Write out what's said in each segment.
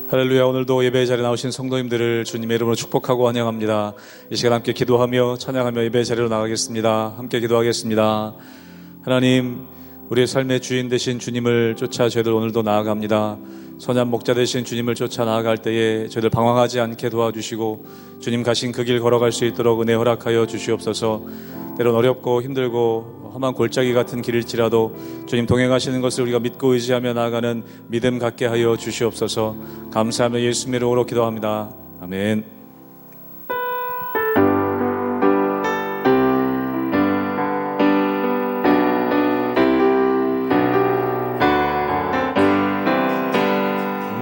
할렐루야. 오늘도 예배의 자리에 나오신 성도님들을 주님의 이름으로 축복하고 환영합니다. 이 시간 함께 기도하며 찬양하며 예배의 자리로 나가겠습니다. 함께 기도하겠습니다. 하나님, 우리의 삶의 주인 되신 주님을 쫓아 저희들 오늘도 나아갑니다. 선한 목자 되신 주님을 쫓아 나아갈 때에 저희들 방황하지 않게 도와주시고 주님 가신 그 길 걸어갈 수 있도록 은혜 허락하여 주시옵소서. 때론 어렵고 힘들고 험한 골짜기 같은 길일지라도 주님 동행하시는 것을 우리가 믿고 의지하며 나아가는 믿음 갖게 하여 주시옵소서. 감사하며 예수님의 이름으로 기도합니다. 아멘.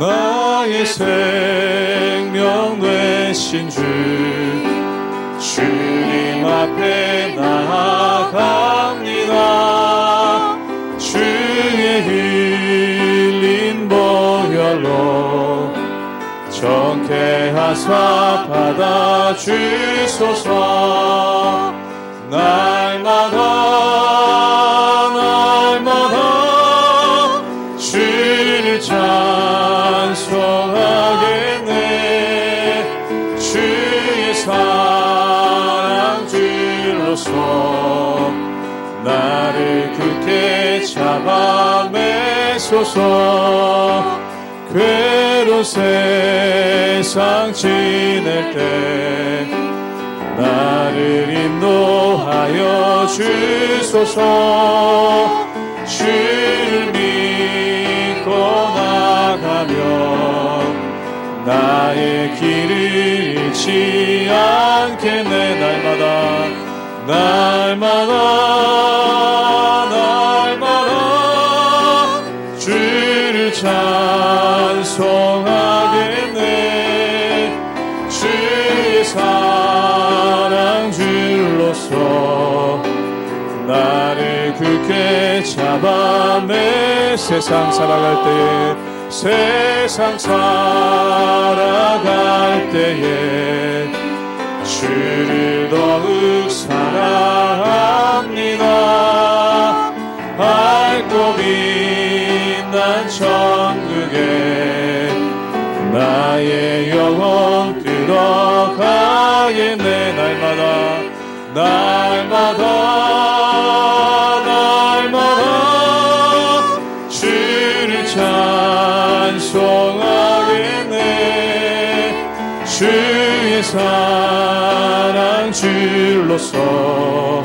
나의 생명 되신 주 주님 앞에 나아갑니다. 주의 흘린 보혈로 정케 하사 받아주소서. 날마다 주를 찬송하겠네. 주의 사랑 줄로서 나를 굳게 잡아매소서. 괴로운 세상 지낼 때 나를 인도하여 주소서. 주를 믿고 나가며 나의 길을 잃지 않겠네. 날마다 주를 찬송하겠네. 주의 사랑 줄로서 나를 굳게 잡아매. 세상 살아갈 때에 주를 더욱 사랑합니다. 밝고 빛난 천국에 나의 영혼 들어가겠네. 날마다 주를 찬송하겠네. 주의 사랑 줄로서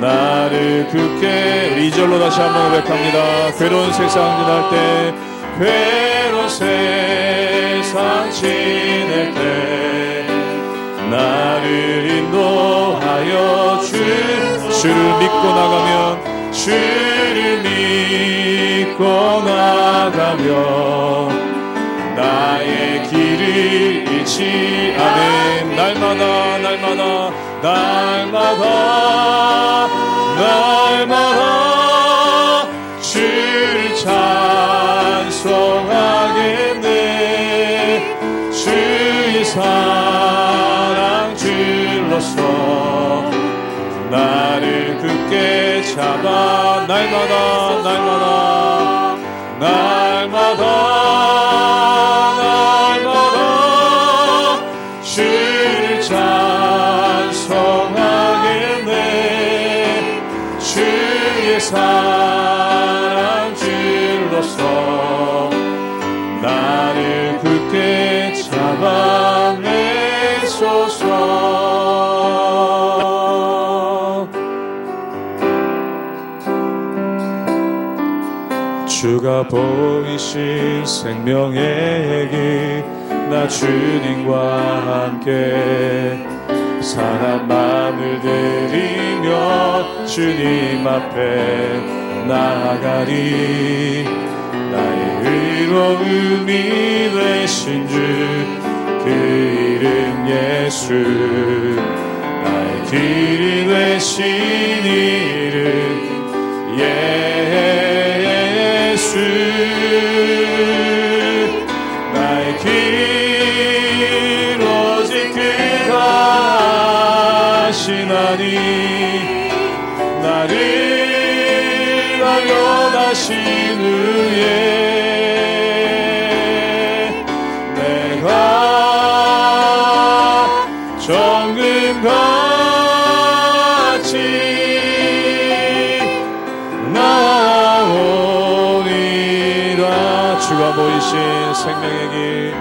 나를 굳게. 2절로 다시 한번 고백합니다. 괴로운 세상 지날 때, 괴로운 세상 지낼 때 나를 인도하여 주를 믿고 나가며 나의 길을 잃지 않은. 날마다 주를 찬송하겠네. 주의 사랑 줄로서 나를 굳게 잡아. 날마다 주를 찬송하겠네. 주의 사랑 줄로서 나를 굳게 잡아내소서. 주가 보이신 생명의 길, 나 주님과 함께 사랑 마음을 들이며 주님 앞에 나아가리. 나의 의로움이 되신 주 그 이름 예수. 나의 길이 되신 이름 예수. 나의 길 오직 그가 하시네. 하시나니 나를 발견하신 후에 내가 정금같이 나오리라. 주가 보이신 생명의 길,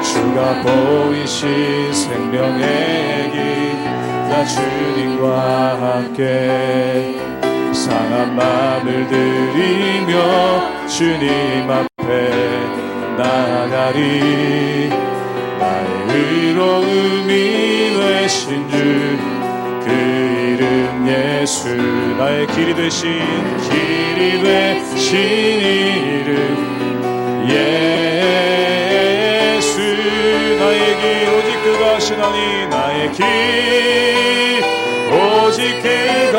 주가 보이신 생명의 길, 나 주님과 함께 상한 마음을 들이며 주님 앞에 나아가리. 나의 의로움이 되신 주 그 이름 예수, 나의 길이 되신 이름 예수. 나의 길 오직 그가 하시나니 나의 길 오직 그가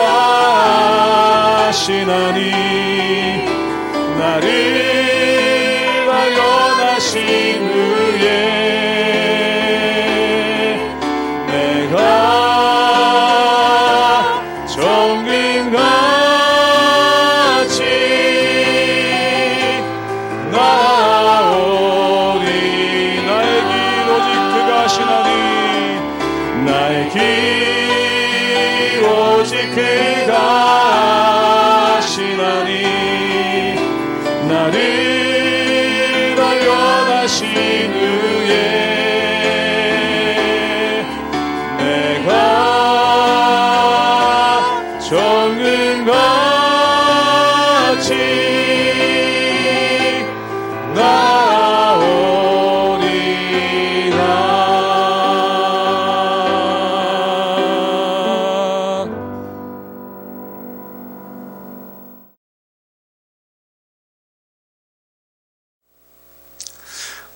하시나니 나를 발견하신 후에 내가 정금같이 나오리. 나의 길 오직 그가 하시나니 나의 길 오직 그가 하시나니 나를 발견하신 후에 내가 정금같이 나오리라.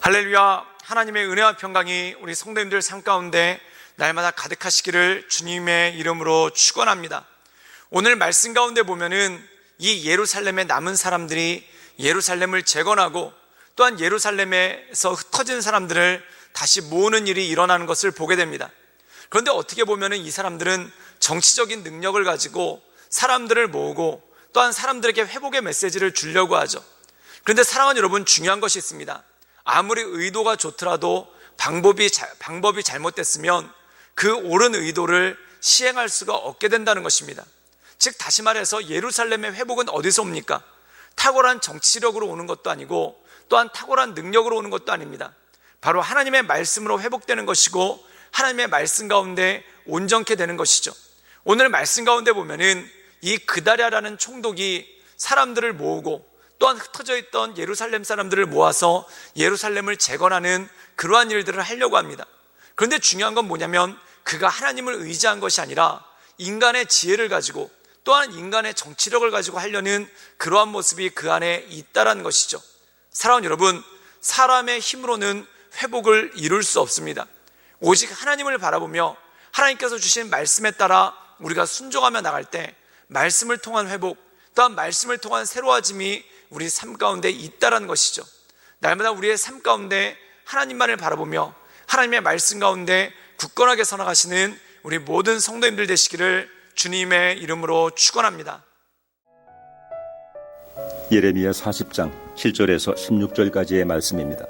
할렐루야. 하나님의 은혜와 평강이 우리 성도님들 삶 가운데 날마다 가득하시기를 주님의 이름으로 축원합니다. 오늘 말씀 가운데 보면은 이 예루살렘에 남은 사람들이 예루살렘을 재건하고 또한 예루살렘에서 흩어진 사람들을 다시 모으는 일이 일어나는 것을 보게 됩니다. 그런데 어떻게 보면은 이 사람들은 정치적인 능력을 가지고 사람들을 모으고 또한 사람들에게 회복의 메시지를 주려고 하죠. 그런데 사랑하는 여러분, 중요한 것이 있습니다. 아무리 의도가 좋더라도 방법이 잘못됐으면 그 옳은 의도를 시행할 수가 없게 된다는 것입니다. 즉 다시 말해서 예루살렘의 회복은 어디서 옵니까? 탁월한 정치력으로 오는 것도 아니고 또한 탁월한 능력으로 오는 것도 아닙니다. 바로 하나님의 말씀으로 회복되는 것이고 하나님의 말씀 가운데 온전케 되는 것이죠. 오늘 말씀 가운데 보면은 이 그다랴라는 총독이 사람들을 모으고 또한 흩어져 있던 예루살렘 사람들을 모아서 예루살렘을 재건하는 그러한 일들을 하려고 합니다. 그런데 중요한 건 뭐냐면 그가 하나님을 의지한 것이 아니라 인간의 지혜를 가지고 또한 인간의 정치력을 가지고 하려는 그러한 모습이 그 안에 있다라는 것이죠. 사랑하는 여러분, 사람의 힘으로는 회복을 이룰 수 없습니다. 오직 하나님을 바라보며 하나님께서 주신 말씀에 따라 우리가 순종하며 나갈 때 말씀을 통한 회복 또한 말씀을 통한 새로워짐이 우리 삶 가운데 있다라는 것이죠. 날마다 우리의 삶 가운데 하나님만을 바라보며 하나님의 말씀 가운데 굳건하게 서나가시는 우리 모든 성도님들 되시기를 주님의 이름으로 축원합니다. 예레미야 40장 7절에서 16절까지의 말씀입니다.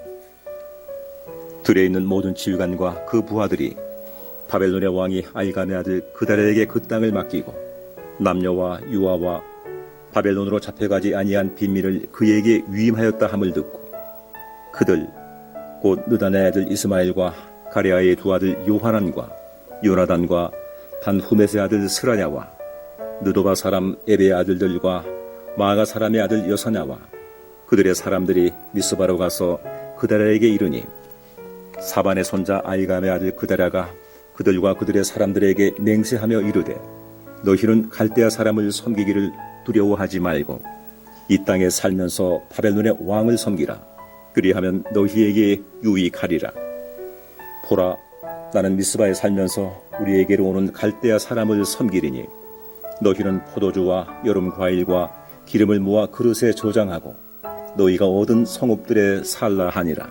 들에 있는 모든 지휘관과 그 부하들이 바벨론의 왕이 알감의 아들 그다랴에게 그 땅을 맡기고 남녀와 유아와 바벨론으로 잡혀가지 아니한 빈민을 그에게 위임하였다 함을 듣고 그들 곧 느단의 아들 이스마엘과 가레아의 두 아들 요하난과 요나단과 단후메스의 아들 스라냐와 느도바 사람 에베의 아들들과 마가 사람의 아들 여사냐와 그들의 사람들이 미스바로 가서 그다랴에게 이르니 사반의 손자 아이감의 아들 그다랴가 그들과 그들의 사람들에게 맹세하며 이르되 너희는 갈대아 사람을 섬기기를 두려워하지 말고 이 땅에 살면서 바벨론의 왕을 섬기라. 그리하면 너희에게 유익하리라. 보라, 나는 미스바에 살면서 우리에게로 오는 갈대아 사람을 섬기리니 너희는 포도주와 여름 과일과 기름을 모아 그릇에 저장하고 너희가 얻은 성읍들에 살라 하니라.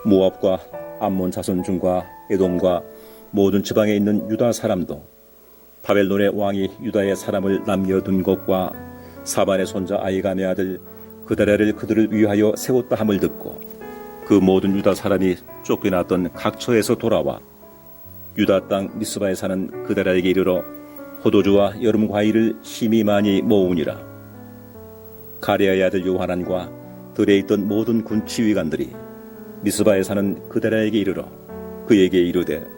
모압과 암몬 자손 중과 에돔과 모든 지방에 있는 유다 사람도 바벨론의 왕이 유다의 사람을 남겨둔 것과 사반의 손자 아이감의 아들 그다랴를 그들을 위하여 세웠다 함을 듣고 그 모든 유다 사람이 쫓겨났던 각처에서 돌아와 유다 땅 미스바에 사는 그다랴에게 이르러 포도주와 여름 과일을 심히 많이 모으니라. 가레아의 아들 요하난과 들에 있던 모든 군 지휘관들이 미스바에 사는 그다랴에게 이르러 그에게 이르되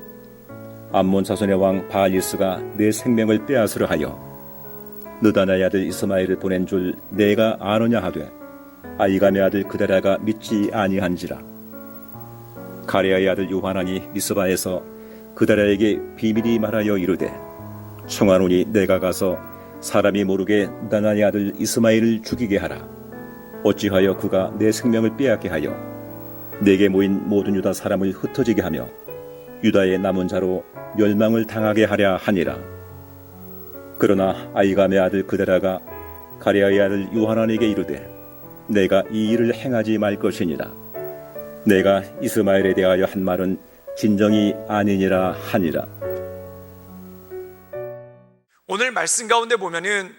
암몬 자손의 왕 바알리스가 내 생명을 빼앗으려 하여 느다나의 아들 이스마엘을 보낸 줄 내가 아느냐 하되 아이감의 아들 그다랴가 믿지 아니한지라. 가레아의 아들 요하난이 미스바에서 그다랴에게 비밀이 말하여 이르되 청하노니 내가 가서 사람이 모르게 느다나의 아들 이스마엘을 죽이게 하라. 어찌하여 그가 내 생명을 빼앗게 하여 내게 모인 모든 유다 사람을 흩어지게 하며 유다의 남은 자로 멸망을 당하게 하랴 하니라. 그러나 아이감의 아들 그다랴가 가레아의 아들 요하난에게 이르되 내가 이 일을 행하지 말 것이니라. 내가 이스마엘에 대하여 한 말은 진정이 아니니라 하니라. 오늘 말씀 가운데 보면은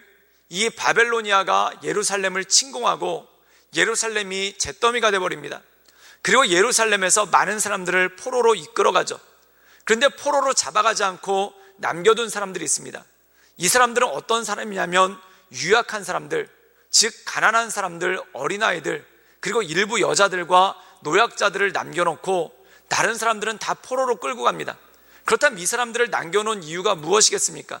이 바벨로니아가 예루살렘을 침공하고 예루살렘이 잿더미가 되어버립니다. 그리고 예루살렘에서 많은 사람들을 포로로 이끌어가죠. 그런데 포로로 잡아가지 않고 남겨둔 사람들이 있습니다. 이 사람들은 어떤 사람이냐면 유약한 사람들, 즉 가난한 사람들, 어린아이들, 그리고 일부 여자들과 노약자들을 남겨놓고 다른 사람들은 다 포로로 끌고 갑니다. 그렇다면 이 사람들을 남겨놓은 이유가 무엇이겠습니까?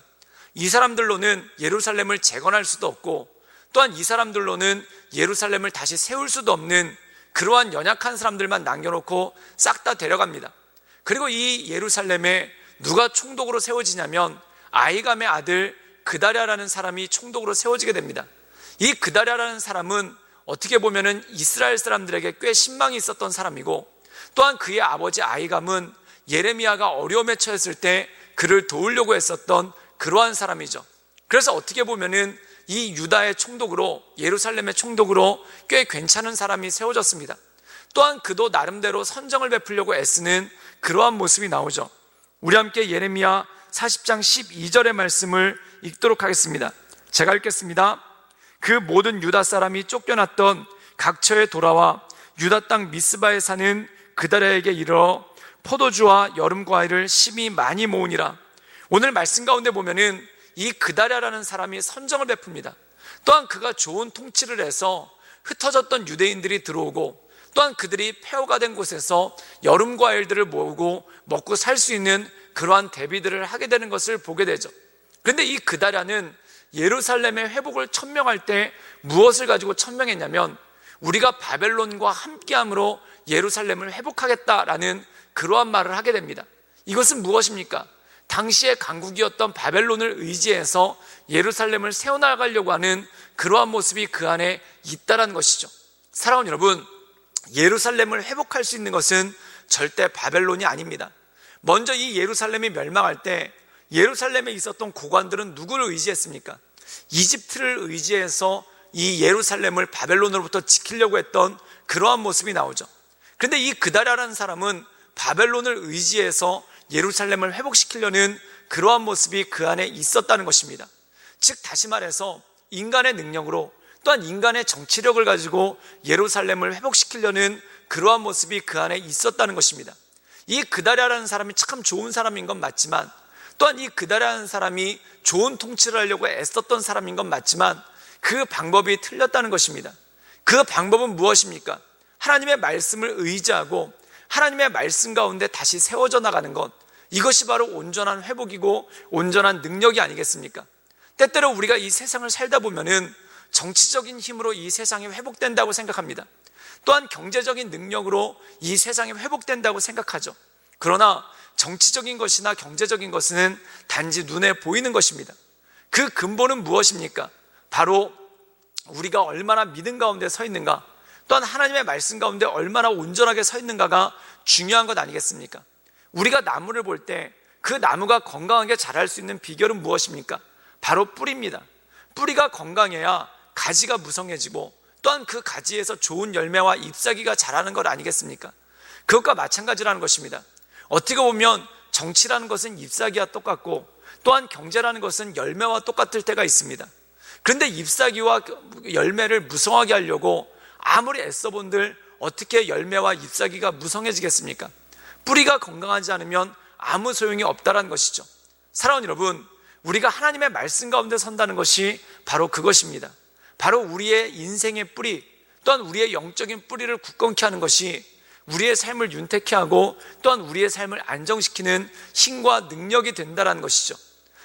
이 사람들로는 예루살렘을 재건할 수도 없고 또한 이 사람들로는 예루살렘을 다시 세울 수도 없는 그러한 연약한 사람들만 남겨놓고 싹 다 데려갑니다. 그리고 이 예루살렘에 누가 총독으로 세워지냐면 아이감의 아들 그다랴라는 사람이 총독으로 세워지게 됩니다. 이 그다랴라는 사람은 어떻게 보면은 이스라엘 사람들에게 꽤 신망이 있었던 사람이고 또한 그의 아버지 아이감은 예레미야가 어려움에 처했을 때 그를 도우려고 했었던 그러한 사람이죠. 그래서 어떻게 보면은 이 유다의 총독으로, 예루살렘의 총독으로 꽤 괜찮은 사람이 세워졌습니다. 또한 그도 나름대로 선정을 베풀려고 애쓰는 그러한 모습이 나오죠. 우리 함께 예레미야 40장 12절의 말씀을 읽도록 하겠습니다. 제가 읽겠습니다. 그 모든 유다 사람이 쫓겨났던 각처에 돌아와 유다 땅 미스바에 사는 그다랴에게 이르러 포도주와 여름 과일을 심히 많이 모으니라. 오늘 말씀 가운데 보면은 이 그다랴라는 사람이 선정을 베풉니다. 또한 그가 좋은 통치를 해서 흩어졌던 유대인들이 들어오고 또한 그들이 폐허가 된 곳에서 여름 과일들을 모으고 먹고 살 수 있는 그러한 대비들을 하게 되는 것을 보게 되죠. 그런데 이 그다랴는 예루살렘의 회복을 천명할 때 무엇을 가지고 천명했냐면 우리가 바벨론과 함께함으로 예루살렘을 회복하겠다라는 그러한 말을 하게 됩니다. 이것은 무엇입니까? 당시의 강국이었던 바벨론을 의지해서 예루살렘을 세워나가려고 하는 그러한 모습이 그 안에 있다는 것이죠. 사랑하는 여러분, 예루살렘을 회복할 수 있는 것은 절대 바벨론이 아닙니다. 먼저 이 예루살렘이 멸망할 때 예루살렘에 있었던 고관들은 누구를 의지했습니까? 이집트를 의지해서 이 예루살렘을 바벨론으로부터 지키려고 했던 그러한 모습이 나오죠. 그런데 이 그다랴라는 사람은 바벨론을 의지해서 예루살렘을 회복시키려는 그러한 모습이 그 안에 있었다는 것입니다. 즉 다시 말해서 인간의 능력으로 또한 인간의 정치력을 가지고 예루살렘을 회복시키려는 그러한 모습이 그 안에 있었다는 것입니다. 이 그다랴라는 사람이 참 좋은 사람인 건 맞지만 또한 이 그다랴라는 사람이 좋은 통치를 하려고 애썼던 사람인 건 맞지만 그 방법이 틀렸다는 것입니다. 그 방법은 무엇입니까? 하나님의 말씀을 의지하고 하나님의 말씀 가운데 다시 세워져 나가는 것, 이것이 바로 온전한 회복이고 온전한 능력이 아니겠습니까? 때때로 우리가 이 세상을 살다 보면은 정치적인 힘으로 이 세상이 회복된다고 생각합니다. 또한 경제적인 능력으로 이 세상이 회복된다고 생각하죠. 그러나 정치적인 것이나 경제적인 것은 단지 눈에 보이는 것입니다. 그 근본은 무엇입니까? 바로 우리가 얼마나 믿음 가운데 서 있는가, 또한 하나님의 말씀 가운데 얼마나 온전하게 서 있는가가 중요한 것 아니겠습니까? 우리가 나무를 볼 때 그 나무가 건강하게 자랄 수 있는 비결은 무엇입니까? 바로 뿌리입니다. 뿌리가 건강해야 가지가 무성해지고 또한 그 가지에서 좋은 열매와 잎사귀가 자라는 것 아니겠습니까? 그것과 마찬가지라는 것입니다. 어떻게 보면 정치라는 것은 잎사귀와 똑같고 또한 경제라는 것은 열매와 똑같을 때가 있습니다. 그런데 잎사귀와 열매를 무성하게 하려고 아무리 애써본들 어떻게 열매와 잎사귀가 무성해지겠습니까? 뿌리가 건강하지 않으면 아무 소용이 없다는 것이죠. 사랑하는 여러분, 우리가 하나님의 말씀 가운데 선다는 것이 바로 그것입니다. 바로 우리의 인생의 뿌리, 또한 우리의 영적인 뿌리를 굳건케 하는 것이 우리의 삶을 윤택케 하고 또한 우리의 삶을 안정시키는 힘과 능력이 된다는 것이죠.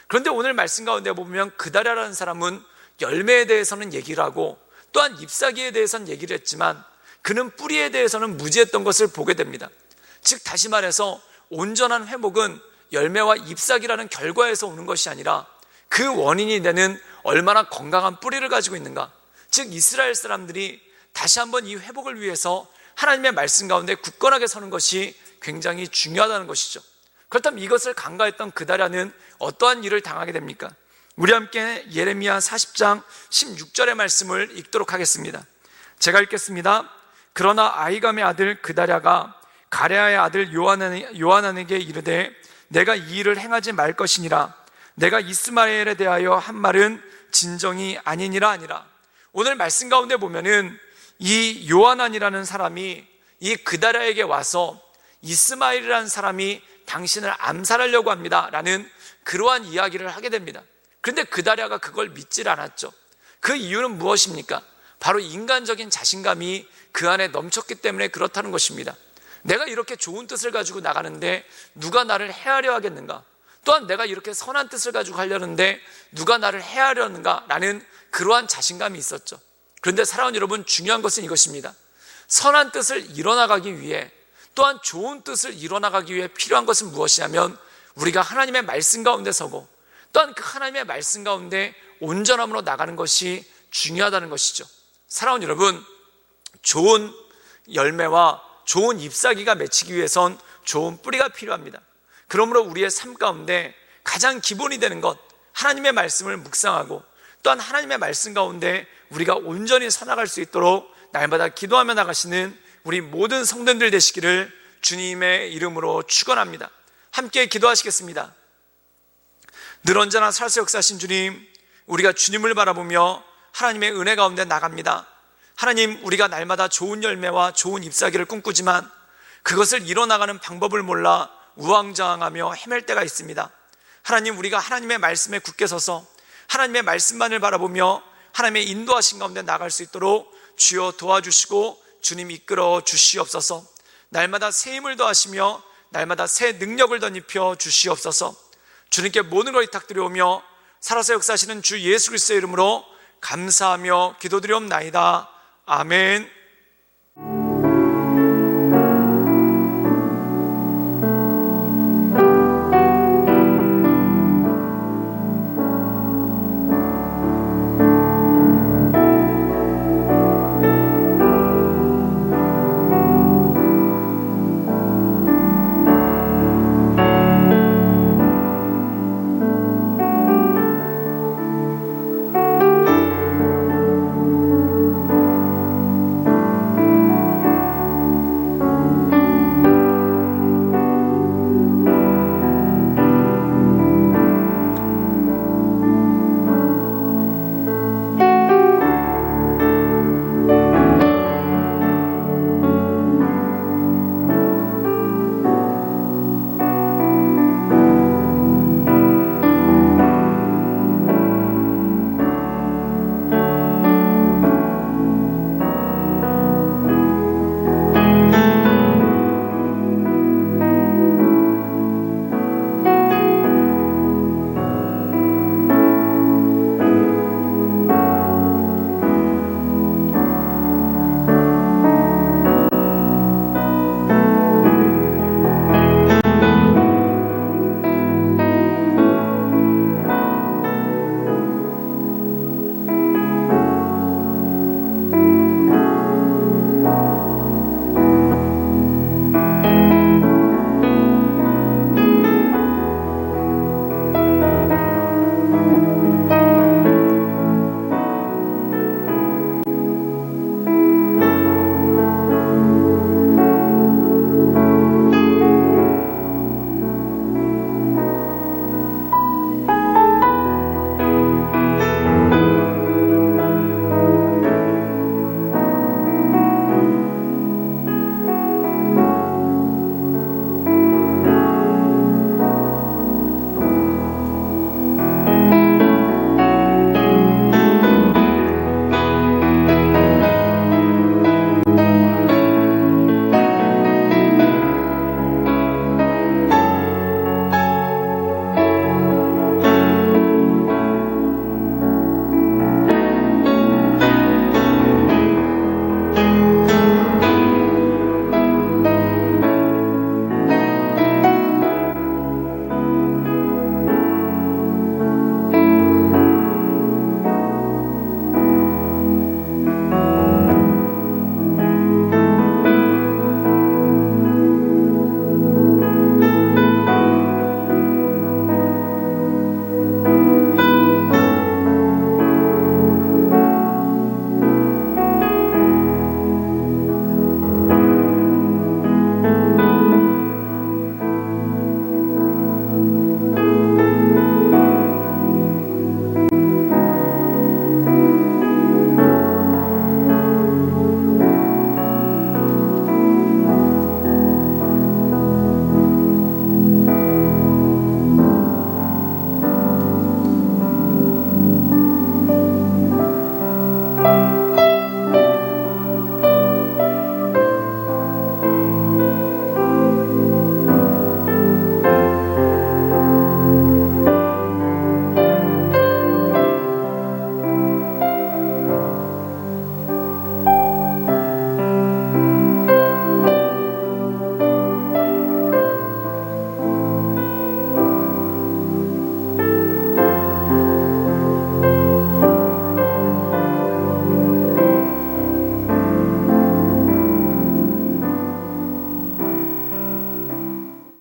그런데 오늘 말씀 가운데 보면 그다랴라는 사람은 열매에 대해서는 얘기를 하고 또한 잎사귀에 대해서는 얘기를 했지만 그는 뿌리에 대해서는 무지했던 것을 보게 됩니다. 즉 다시 말해서 온전한 회복은 열매와 잎사귀라는 결과에서 오는 것이 아니라 그 원인이 되는 얼마나 건강한 뿌리를 가지고 있는가, 즉 이스라엘 사람들이 다시 한번 이 회복을 위해서 하나님의 말씀 가운데 굳건하게 서는 것이 굉장히 중요하다는 것이죠. 그렇다면 이것을 간과했던 그다랴는 어떠한 일을 당하게 됩니까? 우리 함께 예레미야 40장 16절의 말씀을 읽도록 하겠습니다. 제가 읽겠습니다. 그러나 아히감의 아들 그다랴가 가랴의 아들 요하난에게 이르되 내가 이 일을 행하지 말 것이니라. 내가 이스마엘에 대하여 한 말은 진정이 아니니라 아니라. 오늘 말씀 가운데 보면은 이 요하난이라는 사람이 이 그다랴에게 와서 이스마엘이라는 사람이 당신을 암살하려고 합니다 라는 그러한 이야기를 하게 됩니다. 그런데 그다랴가 그걸 믿질 않았죠. 그 이유는 무엇입니까? 바로 인간적인 자신감이 그 안에 넘쳤기 때문에 그렇다는 것입니다. 내가 이렇게 좋은 뜻을 가지고 나가는데 누가 나를 해하려 하겠는가? 또한 내가 이렇게 선한 뜻을 가지고 하려는데 누가 나를 해하려는가? 라는 그러한 자신감이 있었죠. 그런데 사랑하는 여러분, 중요한 것은 이것입니다. 선한 뜻을 이뤄나가기 위해 또한 좋은 뜻을 이뤄나가기 위해 필요한 것은 무엇이냐면 우리가 하나님의 말씀 가운데 서고 또한 그 하나님의 말씀 가운데 온전함으로 나가는 것이 중요하다는 것이죠. 사랑하는 여러분, 좋은 열매와 좋은 잎사귀가 맺히기 위해선 좋은 뿌리가 필요합니다. 그러므로 우리의 삶 가운데 가장 기본이 되는 것, 하나님의 말씀을 묵상하고 또한 하나님의 말씀 가운데 우리가 온전히 살아갈 수 있도록 날마다 기도하며 나가시는 우리 모든 성도님들 되시기를 주님의 이름으로 축원합니다. 함께 기도하시겠습니다. 늘 언제나 살수 역사하신 주님, 우리가 주님을 바라보며 하나님의 은혜 가운데 나갑니다. 하나님, 우리가 날마다 좋은 열매와 좋은 잎사귀를 꿈꾸지만 그것을 이뤄나가는 방법을 몰라 우왕좌왕하며 헤맬 때가 있습니다. 하나님, 우리가 하나님의 말씀에 굳게 서서 하나님의 말씀만을 바라보며 하나님의 인도하신 가운데 나갈 수 있도록 주여 도와주시고 주님 이끌어 주시옵소서. 날마다 새 힘을 더하시며 날마다 새 능력을 덧입혀 주시옵소서. 주님께 모든 걸 부탁드려오며 살아서 역사하시는 주 예수 그리스도의 이름으로 감사하며 기도드리옵나이다. 아멘.